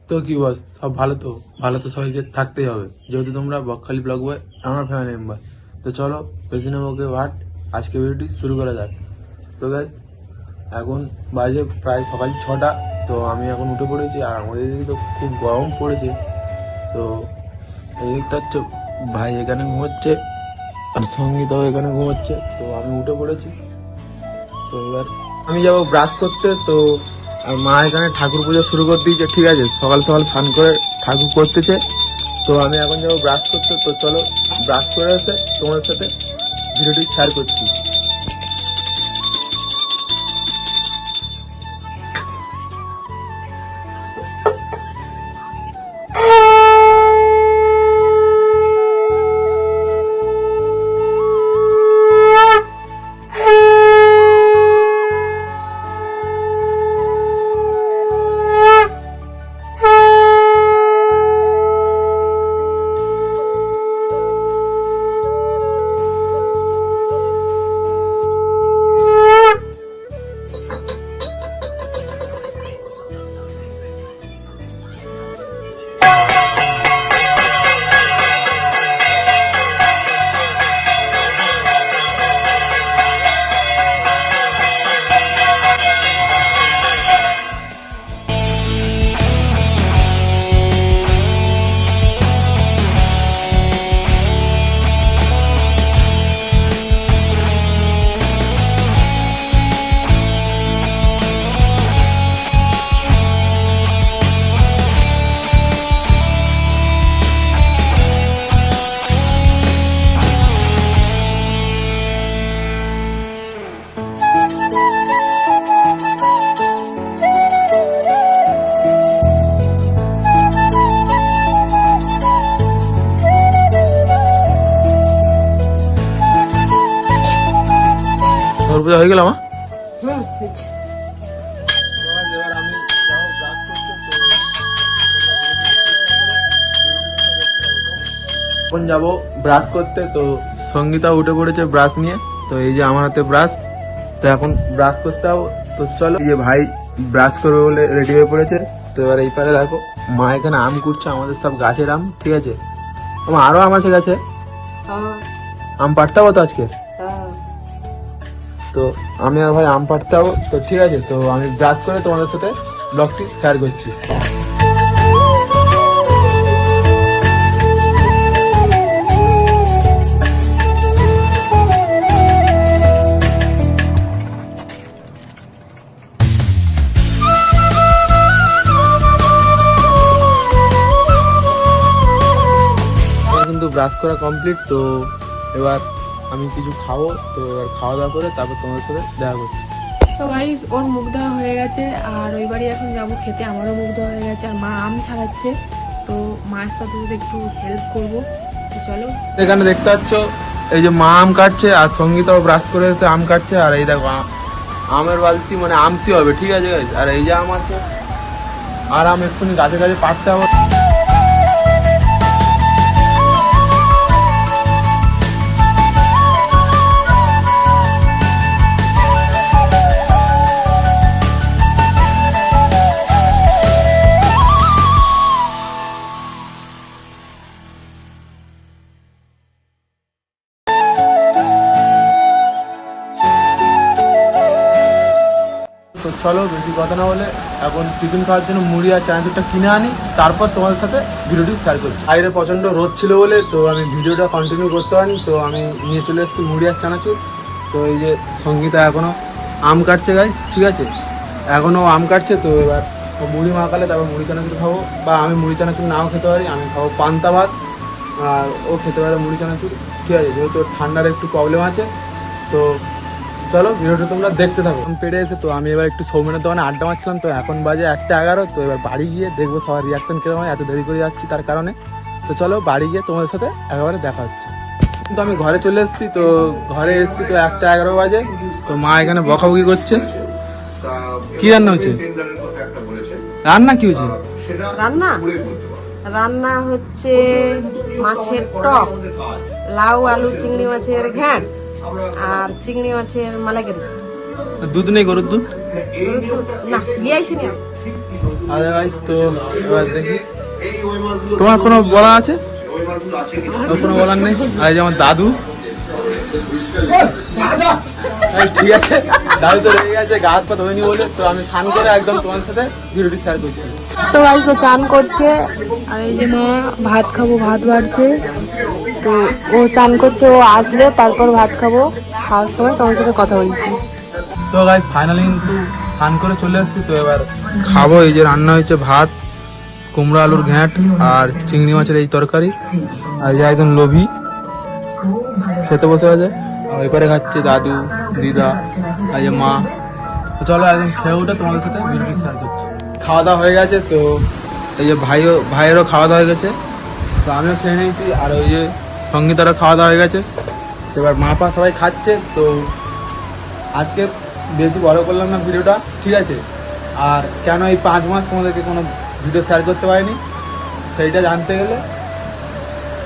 তো কি বস, সব ভালো তো? ভালো তো সবাইকে থাকতেই হবে, যেহেতু তোমরা বকখালি ব্লগ বয় আমার ফ্যামিলি মেম্বার। তো চলো বেশি নেবোকে ভাট, আজকে ভিডিওটি শুরু করা যাক। তো গাইস, এখন বাজে প্রায় সকাল 6টা। তো আমি এখন উঠে পড়েছি, আর আমাদের এদিকে তো খুব গরম পড়েছে। তো এই দিকটা হচ্ছে ভাই এখানে ঘুমোচ্ছে, আর সঙ্গীতাও এখানে ঘুমোচ্ছে। তো আমি উঠে পড়েছি। তো এবার আমি যাবো ব্রাশ করতে। তো আর মা এখানে ঠাকুর পুজো শুরু করে দিয়েছে, ঠিক আছে, সকাল সকাল স্নান করে ঠাকুর করতেছে। তো আমি এখন যাবো ব্রাশ করতে। তো চলো ব্রাশ করে এসে তোমাদের সাথে ভিডিওটি শেয়ার করছি। ঠাকুর পুজো হয়ে গেল আমার। এবার আমি যাবো ব্রাশ করতে। এখন যাবো ব্রাশ করতে। তো সঙ্গীতা উঠে পড়েছে ব্রাশ নিয়ে। তো এই যে আমার হাতে ব্রাশ। তো এখন ব্রাশ করতে যাবো। তো চলো, এই যে ভাই ব্রাশ করবে বলে রেডি হয়ে পড়েছে। তো এবার এই পারে দেখো মা এখানে আম কুটছে, আমাদের সব গাছের আম, ঠিক আছে। আমার আরো আম আছে গাছে, আম পাড়তে হবো তো আজকে। তো আমি আর ভাই আম পাড়তে যাবো। তো ঠিক আছে, তো আমি ব্রাশ করে তোমাদের সাথে ব্লগটি শেয়ার করছি। কিন্তু ব্রাশ করা কমপ্লিট। তো এবার আমি কিছু খাবো। তো এবার খাওয়া দাওয়া করে তারপর তোমাদের সাথে দেখা করছি। তো গাইস, ওর মুখ দেওয়া হয়ে গেছে, আর ওই বাড়ি এখন যাবো খেতে। আমারও মুখ দেওয়া হয়ে গেছে, আর মা আম ছাড়াচ্ছে। তো মায়ের সাথে যদি একটু হেল্প করবো। তো চলো। এখানে দেখতে পাচ্ছ এই যে মা আম কাটছে, আর সঙ্গীতাও ব্রাশ করে এসে আম কাটছে। আর এই দেখো আমের বালতি, মানে আমসি হবে, ঠিক আছে গাইস। আর এই যে আম আছে, আর আম এক্ষুনি গাছে গাছে পাড়তে হবে। তো চলো বেশি কথা না বলে এখন টিফিন খাওয়ার জন্য মুড়ি আর চানাচুরটা কিনে আনি, তারপর তোমাদের সাথে ভিডিওটি শেয়ার করছি। বাইরে প্রচণ্ড রোদ ছিল বলে তো আমি ভিডিওটা কন্টিনিউ করতে পারিনি। তো আমি নিয়ে চলে এসেছি মুড়ি আর চানাচুর। তো এই যে সঙ্গীতা এখনও আম কাটছে গাইস, ঠিক আছে, এখনও আম কাটছে। তো এবার ও মুড়ি মাখালে তারপর মুড়ি চানাচুর খাবো, বা আমি মুড়ি চানাচুর নাও খেতে পারি, আমি খাবো পান্তা ভাত, আর ও খেতে পারে মুড়ি চানাচুর, ঠিক আছে, যেহেতু ঠান্ডার একটু প্রবলেম আছে। তো চলো ভিডিওটা তোমরা দেখতে থাকো। পেড়ে এসে তো আমি এবার একটু সৌমেনের দোকানে আড্ডা মারছিলাম। তো এখন বাজে 1:11। তো এবার বাড়ি গিয়ে দেখবো সবার রিয়াকশন কিরকম হয়, এত দেরি করে যাচ্ছি তার কারণে। তো চলো বাড়ি গিয়ে তোমাদের সাথে একেবারে দেখা হচ্ছে। কিন্তু আমি ঘরে চলে এসেছি। তো ঘরে এসেছি তো 1:11 বাজে। তো মা এখানে বকাবকি করছে। কি রান্না হচ্ছে? রান্না কি হচ্ছে? রান্না রান্না হচ্ছে মাছের টক, লাউ আলু চিংড়ি মাছের ঘ্যাঁট, আর চিংড়ি মাছের মালাইকারি। দুধ নেই? গরুর দুধ না দিয়ে আইসি না। আচ্ছা গাইস, তো এবার দেখি তোমার কোনো বলা আছে? কোনো বলার নেই। আর এই যে আমার দাদু, ঠিক আছে, দাদু তো রেগে গেছে গা হাত পা ধোয়নি বলে, তো আমি স্নান করে একদম তোমার সাথে ভিডিওটি শেয়ার করছি। তো গাইস ও চান করছে, আর এই যে মা ভাত খাবো, ভাত বাড়ছে। তো ও চান করছে, ও আসলে তারপর ভাত খাবো, খাওয়ার সময় তোমার সাথে কথা বলছি। তো গাইস ফাইনালি কিন্তু স্নান করে চলে এসেছি। তো এবার খাবো। এই যে রান্না হয়েছে ভাত, কুমড়ো আলুর ঘ্যাঁট আর চিংড়ি মাছের এই তরকারি। আর এই যে একদম লোভী খেতে বসে আছে। আর এপারে খাচ্ছে দাদু, দিদা, আর যে মা। তো চলো একদম খেয়ে উঠে তোমাদের সাথে ভিডিওটি শেয়ার করছি। খাওয়া দাওয়া হয়ে গেছে। তো এই যে ভাইয়েরও খাওয়া দাওয়া হয়ে গেছে, তো আমিও খেয়ে নিয়েছি। আর ওই যে সঙ্গীতারও খাওয়া দাওয়া হয়ে গেছে। এবার মা পা সবাই খাচ্ছে। তো আজকে বেশি বড় করলাম না ভিডিওটা, ঠিক আছে। আর কেন এই 5 মাস তোমাদেরকে কোনো ভিডিও শেয়ার করতে পারিনি সেইটা জানতে গেলে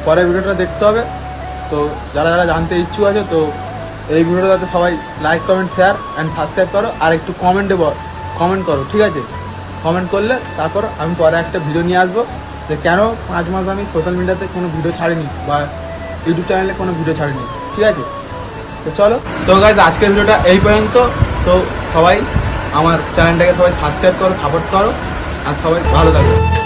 পরে ভিডিওটা দেখতে হবে। তো যারা যারা জানতে ইচ্ছুক আছে, তো এই ভিডিওটা যাতে সবাই like, comment, share and subscribe করো। আর একটু কমেন্ট করো, ঠিক আছে। কমেন্ট করলে তারপর আমি পরে একটা ভিডিও নিয়ে আসবো যে কেন 5 মাস আমি সোশ্যাল মিডিয়াতে কোনো ভিডিও ছাড়িনি বা ইউটিউব চ্যানেলে কোনো ভিডিও ছাড়িনি, ঠিক আছে। তো চলো, তো গাইস আজকের ভিডিওটা এই পর্যন্ত। তো সবাই আমার চ্যানেলটাকে সবাই সাবস্ক্রাইব করো, সাপোর্ট করো, আর সবাই ভালো থাকবে।